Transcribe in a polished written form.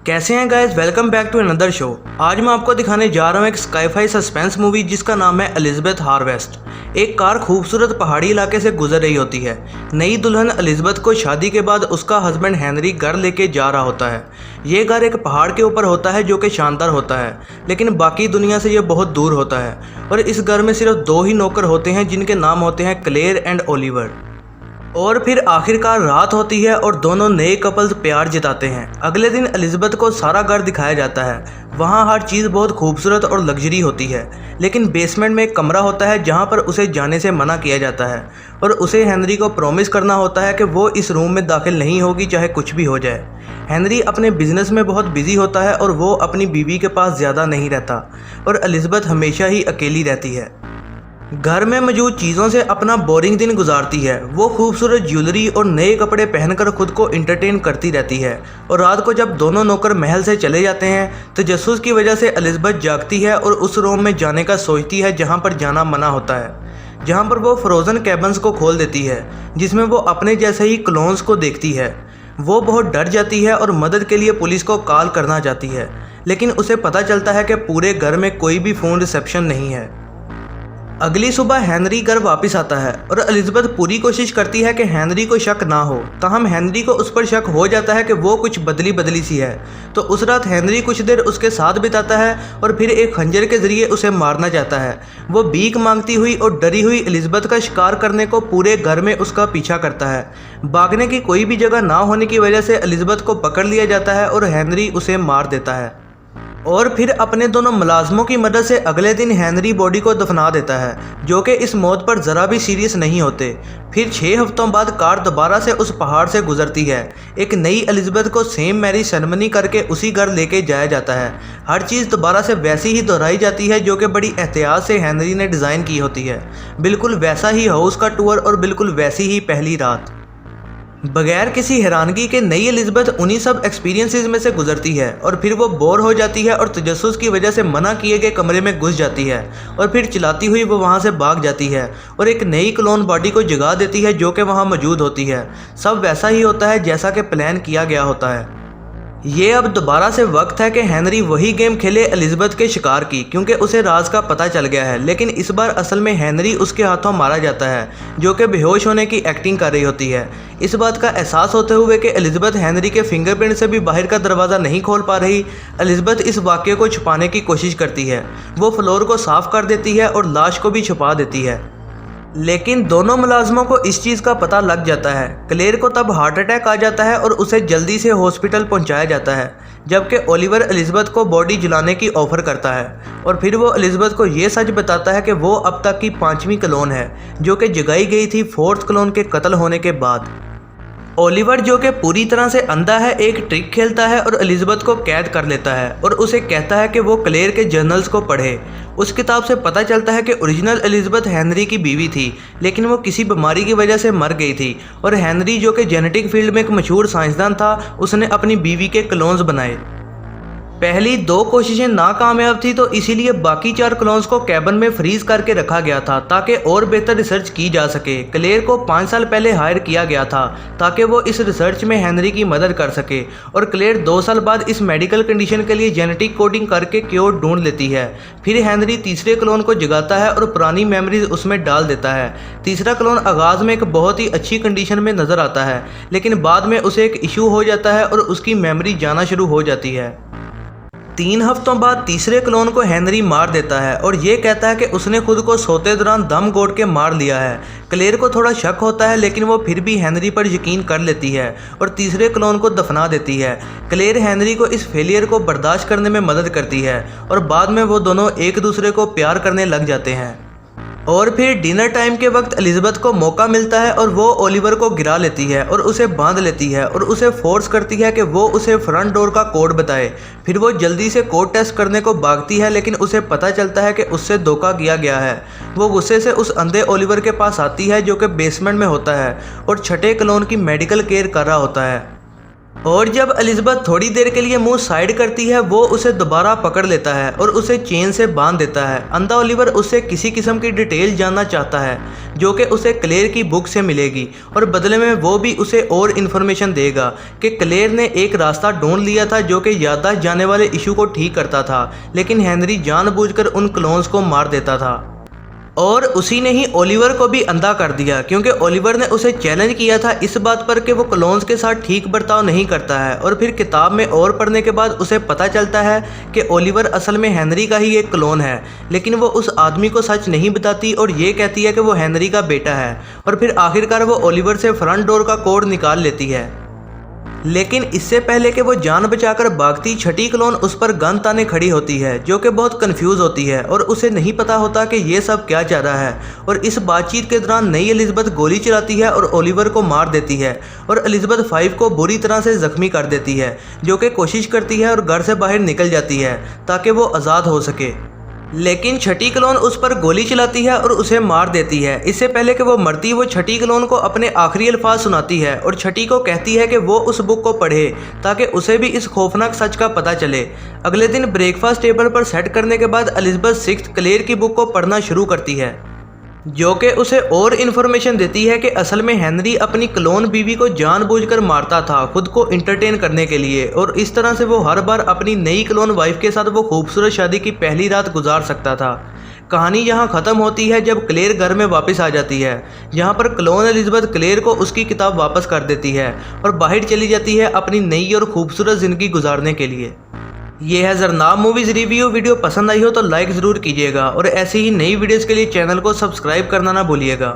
कैसे हैं guys, welcome back to another show. आज मैं आपको दिखाने जा रहा हूं एक स्काई-फाई सस्पेंस मूवी जिसका नाम है एलिजाबेथ हार्वेस्ट। एक कार खूबसूरत पहाड़ी इलाके से गुजर रही होती है। नई दुल्हन एलिजाबेथ को शादी के बाद उसका हस्बैंड हेनरी घर लेके जा रहा होता है। ये घर एक पहाड़ के ऊपर होता है जो कि शानदार होता है, लेकिन बाकी दुनिया से ये बहुत दूर होता है। और इस घर में सिर्फ दो ही नौकर होते हैं जिनके नाम होते हैं क्लेयर एंड ओलिवर। और फिर आखिरकार रात होती है और दोनों नए कपल्स प्यार जताते हैं। अगले दिन एलिजाबेथ को सारा घर दिखाया जाता है। वहाँ हर चीज़ बहुत खूबसूरत और लग्जरी होती है, लेकिन बेसमेंट में एक कमरा होता है जहाँ पर उसे जाने से मना किया जाता है और उसे हेनरी को प्रॉमिस करना होता है कि वो इस रूम में दाखिल नहीं होगी चाहे कुछ भी हो जाए। हेनरी अपने बिजनेस में बहुत बिजी होता है और वो अपनी बीवी के पास ज़्यादा नहीं रहता और एलिजाबेथ हमेशा ही अकेली रहती है। घर में मौजूद चीज़ों से अपना बोरिंग दिन गुजारती है। वो खूबसूरत ज्वेलरी और नए कपड़े पहनकर खुद को इंटरटेन करती रहती है। और रात को जब दोनों नौकर महल से चले जाते हैं तो जासूस की वजह से एलिजाबेथ जागती है और उस रूम में जाने का सोचती है जहां पर जाना मना होता है, जहां पर वो फ्रोज़न कैबन्स को खोल देती है जिसमें वो अपने जैसे ही क्लोन्स को देखती है। वो बहुत डर जाती है और मदद के लिए पुलिस को कॉल करना चाहती है, लेकिन उसे पता चलता है कि पूरे घर में कोई भी फ़ोन रिसेप्शन नहीं है। अगली सुबह हेनरी घर वापस आता है और एलिजाबेथ पूरी कोशिश करती है कि हेनरी को शक ना हो। ताहम हेनरी को उस पर शक हो जाता है कि वो कुछ बदली बदली सी है। तो उस रात हेनरी कुछ देर उसके साथ बिताता है और फिर एक खंजर के जरिए उसे मारना चाहता है। वो भीख मांगती हुई और डरी हुई एलिजाबेथ का शिकार करने को पूरे घर में उसका पीछा करता है। भागने की कोई भी जगह ना होने की वजह से एलिजाबेथ को पकड़ लिया जाता है और हेनरी उसे मार देता है। और फिर अपने दोनों मुलाजमों की मदद से अगले दिन हेनरी बॉडी को दफना देता है, जो कि इस मौत पर ज़रा भी सीरियस नहीं होते। फिर 6 हफ्तों बाद कार दोबारा से उस पहाड़ से गुजरती है। एक नई एलिजाबेथ को सेम मैरिज सेरेमनी करके उसी घर लेके जाया जाता है। हर चीज़ दोबारा से वैसी ही दोहराई जाती है जो कि बड़ी एहतियात से हेनरी ने डिज़ाइन की होती है। बिल्कुल वैसा ही हाउस का टूर और बिल्कुल वैसी ही पहली रात। बगैर किसी हैरानगी के नई एलिजाबेथ उन्हीं सब एक्सपीरियंसेस में से गुजरती है और फिर वो बोर हो जाती है और तजस्सुस की वजह से मना किए गए कमरे में घुस जाती है और फिर चिल्लाती हुई वो वहाँ से भाग जाती है और एक नई क्लोन बॉडी को जगा देती है जो कि वहाँ मौजूद होती है। सब वैसा ही होता है जैसा कि प्लान किया गया होता है। ये अब दोबारा से वक्त है कि हेनरी वही गेम खेले एलिजाबेथ के शिकार की, क्योंकि उसे राज का पता चल गया है। लेकिन इस बार असल में हेनरी उसके हाथों मारा जाता है, जो कि बेहोश होने की एक्टिंग कर रही होती है। इस बात का एहसास होते हुए कि एलिजाबेथ हेनरी के फिंगरप्रिंट से भी बाहर का दरवाज़ा नहीं खोल पा रही, एलिजाबेथ इस वाक़े को छुपाने की कोशिश करती है। वो फ्लोर को साफ कर देती है और लाश को भी छुपा देती है। लेकिन दोनों मुलाजमों को इस चीज़ का पता लग जाता है। क्लेयर को तब हार्ट अटैक आ जाता है और उसे जल्दी से हॉस्पिटल पहुंचाया जाता है, जबकि ओलिवर एलिजाबेथ को बॉडी जलाने की ऑफ़र करता है। और फिर वो एलिजाबेथ को ये सच बताता है कि वो अब तक की 5वीं क्लोन है, जो कि जगाई गई थी 4th क्लोन के कत्ल होने के बाद। ओलिवर, जो कि पूरी तरह से अंधा है, एक ट्रिक खेलता है और एलिजाबेथ को कैद कर लेता है और उसे कहता है कि वो क्लेयर के जर्नल्स को पढ़े। उस किताब से पता चलता है कि ओरिजिनल एलिजाबेथ हेनरी की बीवी थी, लेकिन वो किसी बीमारी की वजह से मर गई थी। और हेनरी, जो कि जेनेटिक फील्ड में एक मशहूर साइंसदान था, उसने अपनी बीवी के क्लोन्स बनाए। पहली 2 कोशिशें नाकामयाब थी, तो इसीलिए बाकी 4 क्लोन्स को कैबिन में फ्रीज करके रखा गया था ताकि और बेहतर रिसर्च की जा सके। क्लेयर को 5 साल पहले हायर किया गया था ताकि वो इस रिसर्च में हेनरी की मदद कर सके। और क्लेयर 2 साल बाद इस मेडिकल कंडीशन के लिए जेनेटिक कोडिंग करके क्योर ढूंढ लेती है। फिर हेनरी तीसरे क्लोन को जगाता है और पुरानी मेमोरीज उसमें डाल देता है। तीसरा क्लोन आगाज़ में एक बहुत ही अच्छी कंडीशन में नज़र आता है, लेकिन बाद में उसे एक इशू हो जाता है और उसकी मेमोरी जाना शुरू हो जाती है। 3 हफ्तों बाद तीसरे क्लोन को हेनरी मार देता है और ये कहता है कि उसने खुद को सोते दौरान दम घोट के मार लिया है। क्लेयर को थोड़ा शक होता है, लेकिन वो फिर भी हेनरी पर यकीन कर लेती है और तीसरे क्लोन को दफना देती है। क्लेयर हेनरी को इस फेलियर को बर्दाश्त करने में मदद करती है और बाद में वो दोनों एक दूसरे को प्यार करने लग जाते हैं। और फिर डिनर टाइम के वक्त एलिजाबेथ को मौका मिलता है और वो ओलिवर को गिरा लेती है और उसे बांध लेती है और उसे फोर्स करती है कि वो उसे फ्रंट डोर का कोड बताए। फिर वो जल्दी से कोड टेस्ट करने को भागती है, लेकिन उसे पता चलता है कि उससे धोखा किया गया है। वो गुस्से से उस अंधे ओलिवर के पास आती है, जो कि बेसमेंट में होता है और छठे क्लोन की मेडिकल केयर कर रहा होता है। और जब एलिज़ाबेथ थोड़ी देर के लिए मुंह साइड करती है वो उसे दोबारा पकड़ लेता है और उसे चेन से बांध देता है। अंधा ओलिवर उससे किसी किस्म की डिटेल जानना चाहता है जो कि उसे क्लेयर की बुक से मिलेगी और बदले में वो भी उसे और इन्फॉर्मेशन देगा कि क्लेयर ने एक रास्ता ढूंढ लिया था जो कि याददाश्त जाने वाले इशू को ठीक करता था, लेकिन हेनरी जानबूझकर उन क्लोन्स को मार देता था। और उसी ने ही ओलिवर को भी अंधा कर दिया क्योंकि ओलिवर ने उसे चैलेंज किया था इस बात पर कि वो क्लोन्स के साथ ठीक बर्ताव नहीं करता है। और फिर किताब में और पढ़ने के बाद उसे पता चलता है कि ओलिवर असल में हेनरी का ही एक क्लोन है, लेकिन वो उस आदमी को सच नहीं बताती और ये कहती है कि वो हेनरी का बेटा है। और फिर आखिरकार वो ओलिवर से फ्रंट डोर का कोड निकाल लेती है, लेकिन इससे पहले कि वो जान बचाकर भागती छठी क्लोन उस पर गन ताने खड़ी होती है जो कि बहुत कंफ्यूज होती है और उसे नहीं पता होता कि ये सब क्या चाह रहा है। और इस बातचीत के दौरान नई एलिज़ाबेथ गोली चलाती है और ओलिवर को मार देती है और एलिज़ाबेथ 5 को बुरी तरह से जख्मी कर देती है, जो कि कोशिश करती है और घर से बाहर निकल जाती है ताकि वो आज़ाद हो सके। लेकिन छठी क्लोन उस पर गोली चलाती है और उसे मार देती है। इससे पहले कि वो मरती वो छठी क्लोन को अपने आखिरी अल्फाज सुनाती है और छठी को कहती है कि वो उस बुक को पढ़े ताकि उसे भी इस खौफनाक सच का पता चले। अगले दिन ब्रेकफास्ट टेबल पर सेट करने के बाद एलिज़ाबेथ 6 क्लेयर की बुक को पढ़ना शुरू करती है, जो कि उसे और इन्फॉर्मेशन देती है कि असल में हेनरी अपनी क्लोन बीवी को जानबूझकर मारता था खुद को इंटरटेन करने के लिए, और इस तरह से वो हर बार अपनी नई क्लोन वाइफ के साथ वो खूबसूरत शादी की पहली रात गुजार सकता था। कहानी यहाँ ख़त्म होती है जब क्लेयर घर में वापस आ जाती है, जहाँ पर क्लोन एलिज़ाबेथ क्लेयर को उसकी किताब वापस कर देती है और बाहर चली जाती है अपनी नई और खूबसूरत ज़िंदगी गुजारने के लिए। ये है ज़रनाब मूवीज़ रिव्यू। वीडियो पसंद आई हो तो लाइक ज़रूर कीजिएगा और ऐसी ही नई वीडियोज़ के लिए चैनल को सब्सक्राइब करना ना भूलिएगा।